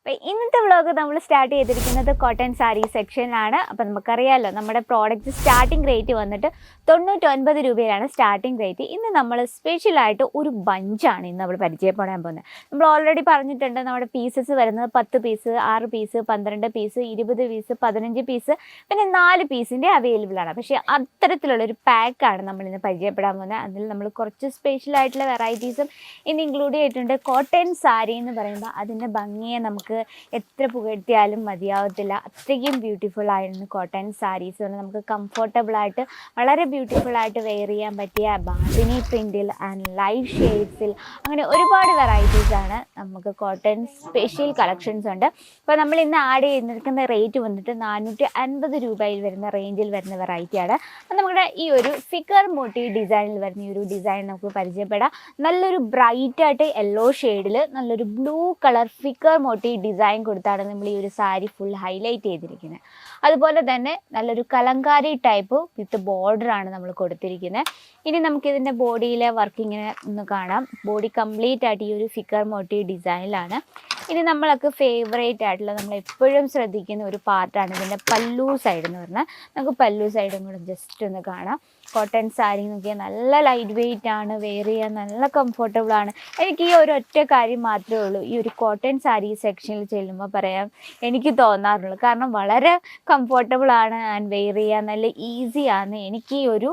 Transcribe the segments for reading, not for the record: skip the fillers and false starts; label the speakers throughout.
Speaker 1: അപ്പോൾ ഇന്നത്തെ വ്ളോഗ് നമ്മൾ സ്റ്റാർട്ട് ചെയ്തിരിക്കുന്നത് കോട്ടൺ സാരി സെക്ഷനിലാണ്. അപ്പോൾ നമുക്കറിയാമല്ലോ നമ്മുടെ പ്രോഡക്റ്റ് സ്റ്റാർട്ടിംഗ് റേറ്റ് വന്നിട്ട് 99 രൂപയാണ് സ്റ്റാർട്ടിംഗ് റേറ്റ്. ഇന്ന് നമ്മൾ സ്പെഷ്യലായിട്ട് ഒരു ബഞ്ചാണ് ഇന്ന് നമ്മൾ പരിചയപ്പെടാൻ പോകുന്നത്. നമ്മൾ ഓൾറെഡി പറഞ്ഞിട്ടുണ്ട് നമ്മുടെ പീസസ് വരുന്നത് 10 piece, 6 piece, 12 piece, 20 piece, 15 piece, പിന്നെ 4 പീസിൻ്റെ അവൈലബിൾ ആണ്. പക്ഷേ അത്തരത്തിലുള്ളൊരു പാക്കാണ് നമ്മളിന്ന് പരിചയപ്പെടാൻ പോകുന്നത്. അതിൽ നമ്മൾ കുറച്ച് സ്പെഷ്യലായിട്ടുള്ള വെറൈറ്റീസും ഇന്ന് ഇൻക്ലൂഡ് ചെയ്തിട്ടുണ്ട്. കോട്ടൺ സാരി എന്ന് പറയുമ്പോൾ അതിൻ്റെ ഭംഗിയെ നമുക്ക് എത്ര പുകഴ്ത്തിയാലും മതിയാവത്തില്ല. അത്രയ്ക്കും ബ്യൂട്ടിഫുൾ ആയിരുന്നു കോട്ടൺ സാരീസ്. നമുക്ക് കംഫർട്ടബിളായിട്ട് വളരെ ബ്യൂട്ടിഫുള്ളായിട്ട് വെയർ ചെയ്യാൻ പറ്റിയ ബാന്തിനി പ്രിൻറ്റിൽ ആൻഡ് ലൈറ്റ് ഷെയ്ഡ്സിൽ അങ്ങനെ ഒരുപാട് വെറൈറ്റീസാണ് നമുക്ക് കോട്ടൺ സ്പെഷ്യൽ കളക്ഷൻസ് ഉണ്ട്. അപ്പോൾ നമ്മൾ ഇന്ന് ആഡ് ചെയ്തിരിക്കുന്ന റേറ്റ് വന്നിട്ട് 450 രൂപയിൽ വരുന്ന റേഞ്ചിൽ വരുന്ന വെറൈറ്റിയാണ്. അപ്പോൾ നമ്മുടെ ഈ ഒരു ഫിഗർ മോട്ടീവ് ഡിസൈനിൽ വരുന്ന ഈ ഒരു ഡിസൈൻ നമുക്ക് പരിചയപ്പെടാം. നല്ലൊരു ബ്രൈറ്റായിട്ട് യെല്ലോ ഷെയ്ഡിൽ നല്ലൊരു blue colour figure motive design കൊടുത്താണ് നമ്മൾ ഈ ഒരു സാരി ഫുൾ ഹൈലൈറ്റ് ചെയ്തിരിക്കുന്നത്. അതുപോലെ തന്നെ നല്ലൊരു കലങ്കാരി ടൈപ്പ് വിത്ത് ബോർഡറാണ് നമ്മൾ കൊടുത്തിരിക്കുന്നത്. ഇനി നമുക്കിതിൻ്റെ ബോഡിയിലെ വർക്കിങ്ങിനെ ഒന്ന് കാണാം. ബോഡി കംപ്ലീറ്റ് ആയിട്ട് ഈ ഒരു ഫിഗർ മോട്ടീവ് ഡിസൈനിലാണ്. ഇനി നമ്മളൊക്കെ ഫേവറേറ്റ് ആയിട്ടുള്ള നമ്മൾ എപ്പോഴും ശ്രദ്ധിക്കുന്ന ഒരു പാർട്ടാണ് ഇതിൻ്റെ പല്ലു സൈഡ് എന്ന് പറഞ്ഞാൽ. നമുക്ക് പല്ലു സൈഡും കൂടെ ജസ്റ്റ് ഒന്ന് കാണാം. കോട്ടൺ സാരി നോക്കിയാൽ നല്ല ലൈറ്റ് വെയിറ്റ് ആണ്, വെയർ ചെയ്യാൻ നല്ല കംഫർട്ടബിൾ ആണ്. എനിക്ക് ഈ ഒരു ഒറ്റ കാര്യം മാത്രമേ ഉള്ളൂ ഈ ഒരു കോട്ടൺ സാരി സെക്ഷനിൽ ചെല്ലുമ്പോൾ പറയാം എനിക്ക് തോന്നാറുള്ളൂ. കാരണം വളരെ കംഫർട്ടബിൾ ആണ് ആൻഡ് വെയർ ചെയ്യാൻ നല്ല ഈസിയാണ്. എനിക്ക് ഈ ഒരു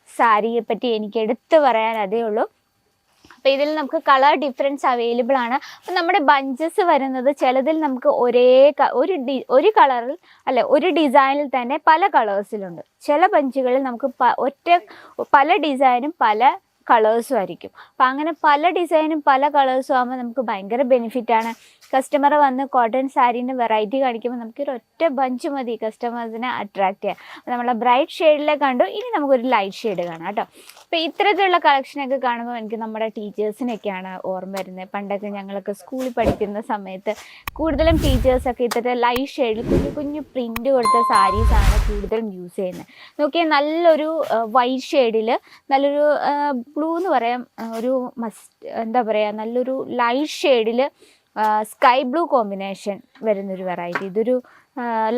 Speaker 1: സാരിയെ പറ്റി എനിക്ക് എടുത്തു പറയാൻ അതേ ഉള്ളൂ. അപ്പോൾ ഇതിൽ നമുക്ക് കളർ ഡിഫറൻസ് അവൈലബിൾ ആണ്. അപ്പോൾ നമ്മുടെ ബഞ്ചസ് വരുന്നത് ചിലതിൽ നമുക്ക് ഒരു കളറിൽ അല്ല ഒരു ഡിസൈനിൽ തന്നെ പല കളേഴ്സിലുണ്ട്. ചില ബഞ്ചുകളിൽ നമുക്ക് പല ഡിസൈനും പല കളേഴ്സും ആയിരിക്കും. അപ്പോൾ അങ്ങനെ പല ഡിസൈനും പല കളേഴ്സും ആകുമ്പോൾ നമുക്ക് ഭയങ്കര ബെനിഫിറ്റാണ്. കസ്റ്റമർ വന്ന് കോട്ടൺ സാരീൻ്റെ വെറൈറ്റി കാണിക്കുമ്പോൾ നമുക്കൊരു ഒറ്റ ബഞ്ച് മതി കസ്റ്റമേഴ്സിനെ അട്രാക്റ്റ് ചെയ്യാൻ. നമ്മളെ ബ്രൈറ്റ് ഷെയ്ഡിലെ കണ്ടു, ഇനി നമുക്കൊരു ലൈറ്റ് ഷെയ്ഡ് കാണാം കേട്ടോ. അപ്പോൾ ഇത്തരത്തിലുള്ള കളക്ഷനൊക്കെ കാണുമ്പോൾ എനിക്ക് നമ്മുടെ ടീച്ചേഴ്സിനൊക്കെയാണ് ഓർമ്മ വരുന്നത്. പണ്ടൊക്കെ ഞങ്ങളൊക്കെ സ്കൂളിൽ പഠിക്കുന്ന സമയത്ത് കൂടുതലും ടീച്ചേഴ്സൊക്കെ ഇത്തരത്തിൽ ലൈറ്റ് ഷെയ്ഡിൽ കുഞ്ഞു കുഞ്ഞു പ്രിൻ്റ് കൊടുത്ത സാരീസാണ് കൂടുതലും യൂസ് ചെയ്യുന്നത്. നോക്കിയാൽ നല്ലൊരു വൈറ്റ് ഷെയ്ഡിൽ നല്ലൊരു ബ്ലൂ എന്ന് പറയാം, ഒരു എന്താ പറയുക നല്ലൊരു ലൈറ്റ് ഷെയ്ഡിൽ സ്കൈ ബ്ലൂ കോമ്പിനേഷൻ വരുന്നൊരു വെറൈറ്റി. ഇതൊരു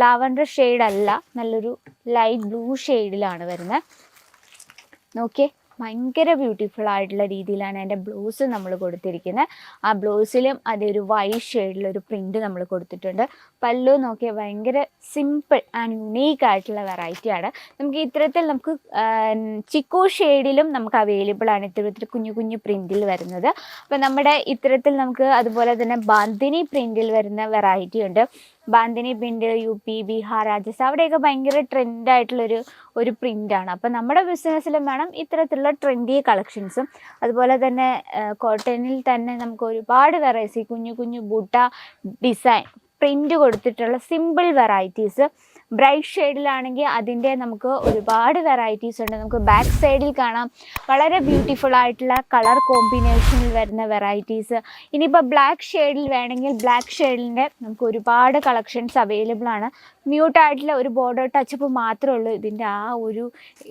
Speaker 1: ലാവൻഡർ ഷെയ്ഡ് അല്ല, നല്ലൊരു ലൈറ്റ് ബ്ലൂ ഷെയ്ഡിലാണ് വരുന്നത്. നോക്കിയേ ഭയങ്കര ബ്യൂട്ടിഫുൾ ആയിട്ടുള്ള രീതിയിലാണ് അതിൻ്റെ ബ്ലൗസ് നമ്മൾ കൊടുത്തിരിക്കുന്നത്. ആ ബ്ലൗസിലും അതൊരു വൈറ്റ് ഷെയ്ഡിലൊരു പ്രിൻ്റ് നമ്മൾ കൊടുത്തിട്ടുണ്ട്. പല്ലു നോക്കിയാൽ ഭയങ്കര സിമ്പിൾ ആൻഡ് യുണീക്ക് ആയിട്ടുള്ള വെറൈറ്റിയാണ്. നമുക്ക് ഇത്തരത്തിൽ നമുക്ക് ചിക്കു ഷെയ്ഡിലും നമുക്ക് അവൈലബിൾ ആണ് ഇത്തരത്തിൽ കുഞ്ഞു കുഞ്ഞു പ്രിൻറ്റിൽ വരുന്നത്. അപ്പോൾ നമ്മുടെ ഇത്തരത്തിൽ നമുക്ക് അതുപോലെ തന്നെ ബാന്തിനി പ്രിൻറ്റിൽ വരുന്ന വെറൈറ്റി ഉണ്ട്. ബാന്തിനി പ്രിൻ്റ് UP, ബീഹാർ, രാജസ്ഥാൻ അവിടെയൊക്കെ ഭയങ്കര ട്രെൻഡായിട്ടുള്ളൊരു പ്രിൻ്റാണ്. അപ്പോൾ നമ്മുടെ ബിസിനസ്സിലും വേണം ഇത്തരത്തിലുള്ള ട്രെൻഡി കളക്ഷൻസും. അതുപോലെ തന്നെ കോട്ടണിൽ തന്നെ നമുക്ക് ഒരുപാട് വെറൈറ്റി കുഞ്ഞു കുഞ്ഞു ബൂട്ട ഡിസൈൻ പ്രിൻ്റ് കൊടുത്തിട്ടുള്ള സിമ്പിൾ വെറൈറ്റീസ്. ബ്രൈറ്റ് ഷെയ്ഡിലാണെങ്കിൽ അതിൻ്റെ നമുക്ക് ഒരുപാട് വെറൈറ്റീസ് ഉണ്ട്. നമുക്ക് ബാക്ക് സൈഡിൽ കാണാം വളരെ ബ്യൂട്ടിഫുൾ ആയിട്ടുള്ള കളർ കോമ്പിനേഷനിൽ വരുന്ന വെറൈറ്റീസ്. ഇനിയിപ്പോൾ ബ്ലാക്ക് ഷെയ്ഡിൽ വേണമെങ്കിൽ ബ്ലാക്ക് ഷെയ്ഡിൻ്റെ നമുക്ക് ഒരുപാട് കളക്ഷൻസ് അവൈലബിൾ ആണ്. മ്യൂട്ടായിട്ടുള്ള ഒരു ബോർഡർ ടച്ചപ്പ് മാത്രമേ ഉള്ളൂ ഇതിൻ്റെ ആ ഒരു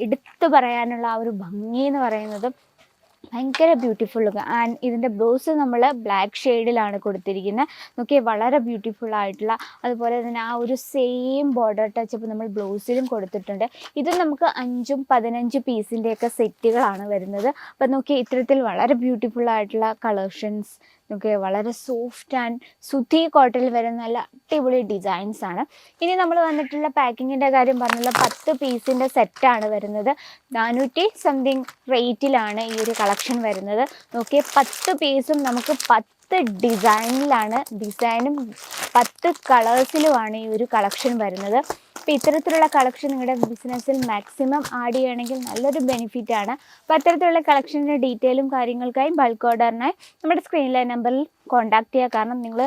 Speaker 1: എടുത്തു പറയാനുള്ള ആ ഒരു ഭംഗി എന്ന് പറയുന്നത്. ഭയങ്കര ബ്യൂട്ടിഫുൾ ആൻഡ് ഇതിൻ്റെ ബ്ലൗസ് നമ്മൾ ബ്ലാക്ക് ഷെയ്ഡിലാണ് കൊടുത്തിരിക്കുന്നത്. നോക്കിയാൽ വളരെ ബ്യൂട്ടിഫുൾ ആയിട്ടുള്ള അതുപോലെ തന്നെ ആ ഒരു സെയിം ബോർഡർ ടച്ചപ്പ് നമ്മൾ ബ്ലൗസിലും കൊടുത്തിട്ടുണ്ട്. ഇത് നമുക്ക് 5ഉം 15 പീസിൻ്റെയൊക്കെ സെറ്റുകളാണ് വരുന്നത്. അപ്പം നോക്കിയാൽ ഇത്തരത്തിൽ വളരെ ബ്യൂട്ടിഫുൾ ആയിട്ടുള്ള കളക്ഷൻസ് നമുക്ക് വളരെ സോഫ്റ്റ് ആൻഡ് സുതി കോട്ടണിൽ വരുന്ന നല്ല അടിപൊളി ഡിസൈൻസ് ആണ്. ഇനി നമ്മൾ വന്നിട്ടുള്ള പാക്കിങ്ങിൻ്റെ കാര്യം പറഞ്ഞുള്ള 10 പീസിൻ്റെ സെറ്റാണ് വരുന്നത്. 400 സംതിങ് റേറ്റിലാണ് ഈ ഒരു കളക്ഷൻ വരുന്നത്. നോക്കിയാൽ 10 പീസും നമുക്ക് 10 ഡിസൈനും 10 കളേഴ്സിലുമാണ് ഈ ഒരു കളക്ഷൻ വരുന്നത്. അപ്പോൾ ഇത്തരത്തിലുള്ള കളക്ഷൻ നിങ്ങളുടെ ബിസിനസ്സിൽ മാക്സിമം ആഡ് ചെയ്യുകയാണെങ്കിൽ നല്ലൊരു ബെനിഫിറ്റാണ്. അപ്പോൾ അത്തരത്തിലുള്ള കളക്ഷൻ്റെ ഡീറ്റെയിലും കാര്യങ്ങൾക്കായി ബൾക്ക് ഓർഡറിനായി നമ്മുടെ സ്ക്രീനിലെ നമ്പറിൽ കോൺടാക്ട് ചെയ്യുക. കാരണം നിങ്ങൾ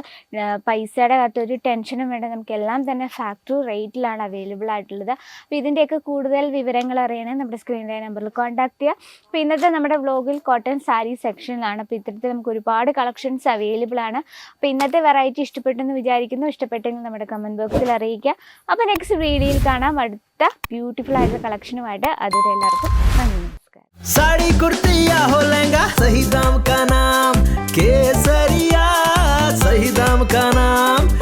Speaker 1: പൈസയുടെ അകത്തൊരു ടെൻഷനും വേണ്ട, നമുക്കെല്ലാം തന്നെ ഫാക്ടറി റേറ്റിലാണ് അവൈലബിൾ ആയിട്ടുള്ളത്. അപ്പോൾ ഇതിൻ്റെയൊക്കെ കൂടുതൽ വിവരങ്ങൾ അറിയണമെങ്കിൽ നമ്മുടെ സ്ക്രീനിലെ നമ്പറിൽ കോൺടാക്ട് ചെയ്യുക. അപ്പോൾ ഇന്നത്തെ നമ്മുടെ വ്ലോഗിൽ കോട്ടൺ സാരി സെക്ഷനിലാണ്. അപ്പോൾ ഇത്തരത്തിൽ നമുക്ക് ഒരുപാട് കളക്ഷൻസ് അവൈലബിൾ ആണ്. അപ്പോൾ ഇന്നത്തെ വെറൈറ്റി ഇഷ്ടപ്പെട്ടെന്ന് വിചാരിക്കുന്നു. ഇഷ്ടപ്പെട്ടെങ്കിൽ നമ്മുടെ കമൻറ്റ് ബോക്സിൽ അറിയിക്കുക. അപ്പോൾ നെക്സ്റ്റ് വീഡിയോയിൽ കാണാം അടുത്ത ബ്യൂട്ടിഫുൾ ആയിട്ടുള്ള കളക്ഷനുമായിട്ട്. അതുവരെ എല്ലാവർക്കും നന്ദി, നമസ്കാരം.
Speaker 2: साड़ी कुर्ती या हो लहंगा, सही दाम का नाम केसरिया, सही दाम का नाम